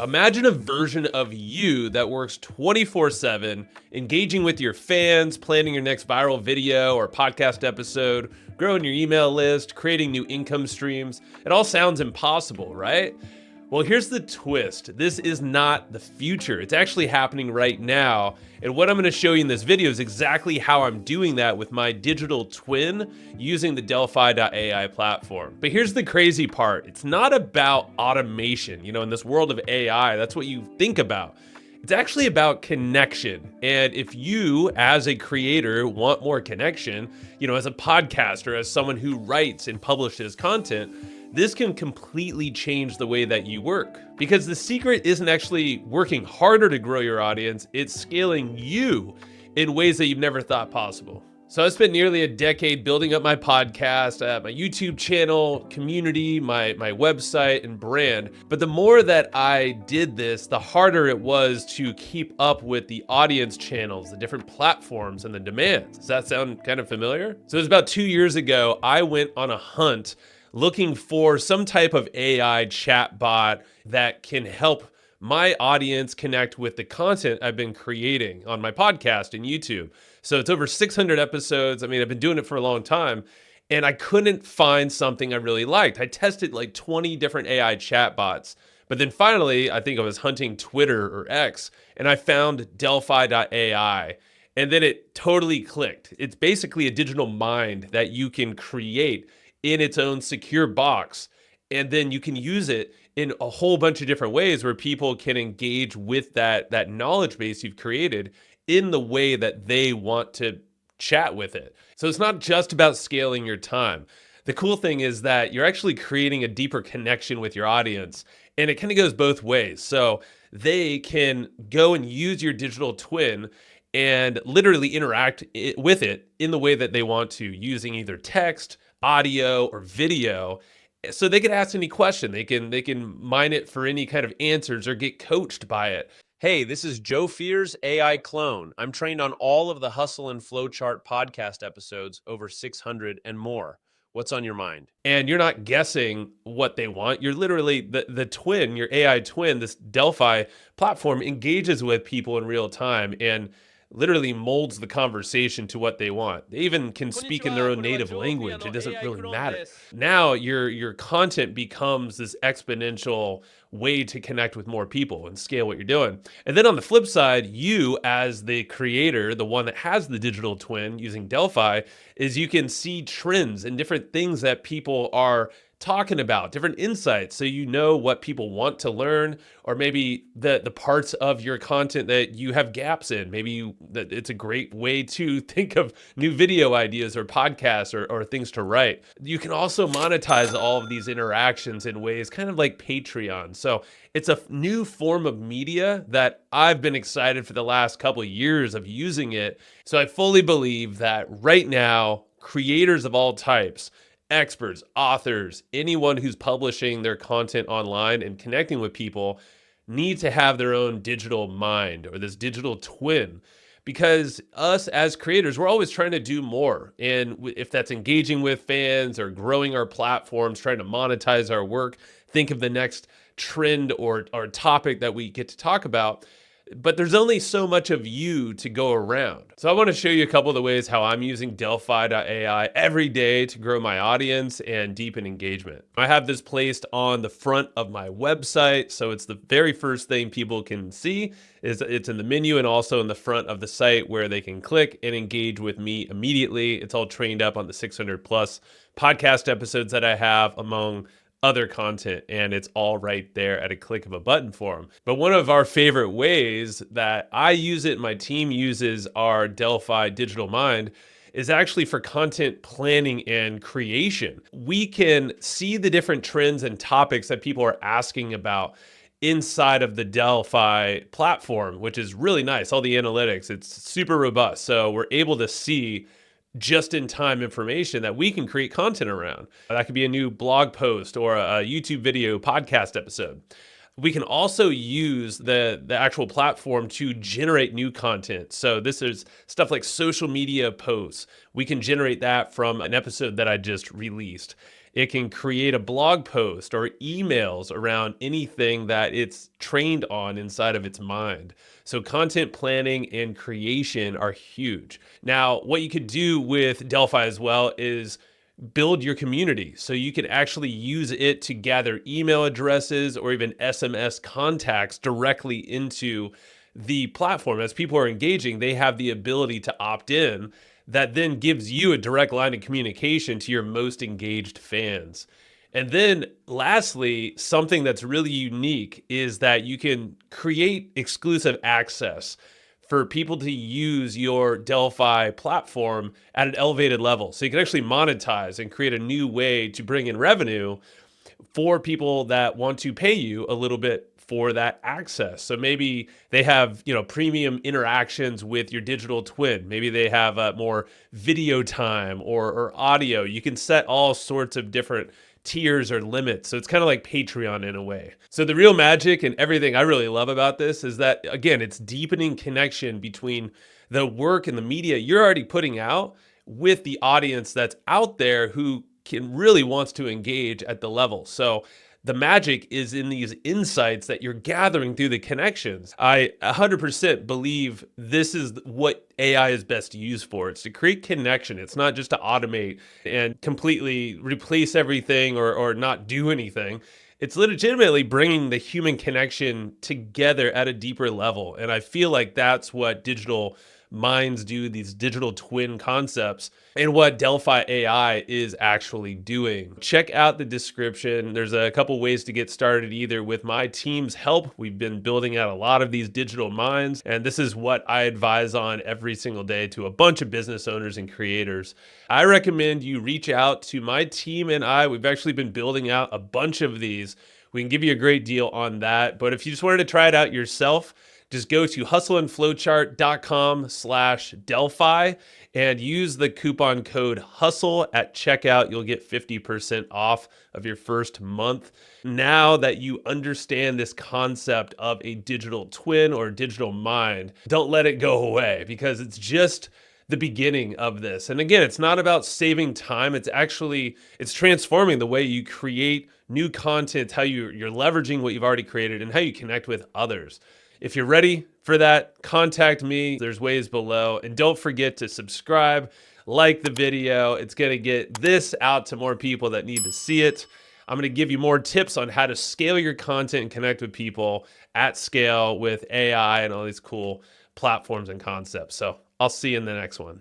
Imagine a version of you that works 24/7, engaging with your fans, planning your next viral video or podcast episode, growing your email list, creating new income streams. It all sounds impossible, right? Well, here's the twist. This is not the future. It's actually happening right now. And what I'm going to show you in this video is exactly how I'm doing that with my digital twin using the Delphi AI platform. But here's the crazy part. It's not about automation. In this world of AI, that's what you think about. It's actually about connection. And if you, as a creator, want more connection, as a podcaster, as someone who writes and publishes content, this can completely change the way that you work. Because the secret isn't actually working harder to grow your audience, it's scaling you in ways that you've never thought possible. So I spent nearly a decade building up my podcast, my YouTube channel, community, my website, and brand. But the more that I did this, the harder it was to keep up with the audience channels, the different platforms, and the demands. Does that sound kind of familiar? So it was about 2 years ago, I went on a hunt looking for some type of AI chatbot that can help my audience connect with the content I've been creating on my podcast and YouTube. So it's over 600 episodes. I've been doing it for a long time, and I couldn't find something I really liked. I tested like 20 different AI chatbots, but then finally, I think I was hunting Twitter or X, and I found Delphi AI. And then it totally clicked. It's basically a digital mind that you can create in its own secure box. And then you can use it in a whole bunch of different ways where people can engage with that knowledge base you've created in the way that they want to chat with it. So it's not just about scaling your time. The cool thing is that you're actually creating a deeper connection with your audience, and it kind of goes both ways. So they can go and use your digital twin and literally interact with it in the way that they want to, using either text, audio, or video. So they can ask any question. They can mine it for any kind of answers or get coached by it. Hey, this is Joe Fear's AI clone. I'm trained on all of the Hustle and Flowchart podcast episodes, over 600 and more. What's on your mind? And you're not guessing what they want. You're literally the twin, your AI twin, this Delphi platform engages with people in real time and literally molds the conversation to what they want. They even can speak in their own native language. It doesn't really matter. Now your content becomes this exponential way to connect with more people and scale what you're doing. And then on the flip side, you as the creator, the one that has the digital twin using Delphi, is you can see trends and different things that people are talking about, different insights, so you know what people want to learn, or maybe the parts of your content that you have gaps in. Maybe that it's a great way to think of new video ideas or podcasts or things to write. You can also monetize all of these interactions in ways kind of like Patreon. So it's a new form of media that I've been excited for the last couple of years of using it. So I fully believe that right now, creators of all types, experts, authors, anyone who's publishing their content online and connecting with people need to have their own digital mind or this digital twin, because us as creators, we're always trying to do more. And if that's engaging with fans or growing our platforms, trying to monetize our work, think of the next trend or topic that we get to talk about. But there's only so much of you to go around. So I want to show you a couple of the ways how I'm using Delphi AI every day to grow my audience and deepen engagement. I have this placed on the front of my website. So it's the very first thing people can see. It's in the menu and also in the front of the site where they can click and engage with me immediately. It's all trained up on the 600 plus podcast episodes that I have, among other content, and it's all right there at a click of a button for them. But one of our favorite ways that I use it and my team uses our Delphi Digital Mind is actually for content planning and creation. We can see the different trends and topics that people are asking about inside of the Delphi platform, which is really nice. All the analytics, it's super robust. So we're able to see just-in-time information that we can create content around. That could be a new blog post or a YouTube video podcast episode. We can also use the actual platform to generate new content. So this is stuff like social media posts. We can generate that from an episode that I just released. It can create a blog post or emails around anything that it's trained on inside of its mind. So, content planning and creation are huge. Now, what you could do with Delphi as well is build your community. So you can actually use it to gather email addresses or even SMS contacts directly into the platform. As people are engaging, they have the ability to opt in. That then gives you a direct line of communication to your most engaged fans. And then lastly, something that's really unique is that you can create exclusive access for people to use your Delphi platform at an elevated level. So you can actually monetize and create a new way to bring in revenue for people that want to pay you a little bit for that access. So maybe they have, premium interactions with your digital twin. Maybe they have more video time or audio. You can set all sorts of different tiers or limits. So it's kind of like Patreon in a way. So the real magic and everything I really love about this is that, again, it's deepening connection between the work and the media you're already putting out with the audience that's out there who can really wants to engage at the level. So the magic is in these insights that you're gathering through the connections. I 100% believe this is what AI is best used for. It's to create connection. It's not just to automate and completely replace everything or not do anything. It's legitimately bringing the human connection together at a deeper level. And I feel like that's what digital minds do, these digital twin concepts, and what Delphi AI is actually doing. Check out the description. There's a couple ways to get started, either with my team's help. We've been building out a lot of these digital minds, and this is what I advise on every single day to a bunch of business owners and creators. I recommend you reach out to my team and I. We've actually been building out a bunch of these. We can give you a great deal on that. But if you just wanted to try it out yourself, just go to hustleandflowchart.com/Delphi and use the coupon code HUSTLE at checkout. You'll get 50% off of your first month. Now that you understand this concept of a digital twin or digital mind, don't let it go away, because it's just the beginning of this. And again, it's not about saving time. It's transforming the way you create new content, how you're leveraging what you've already created, and how you connect with others. If you're ready for that, contact me. There's ways below. And don't forget to subscribe, like the video. It's going to get this out to more people that need to see it. I'm going to give you more tips on how to scale your content and connect with people at scale with AI and all these cool platforms and concepts. So I'll see you in the next one.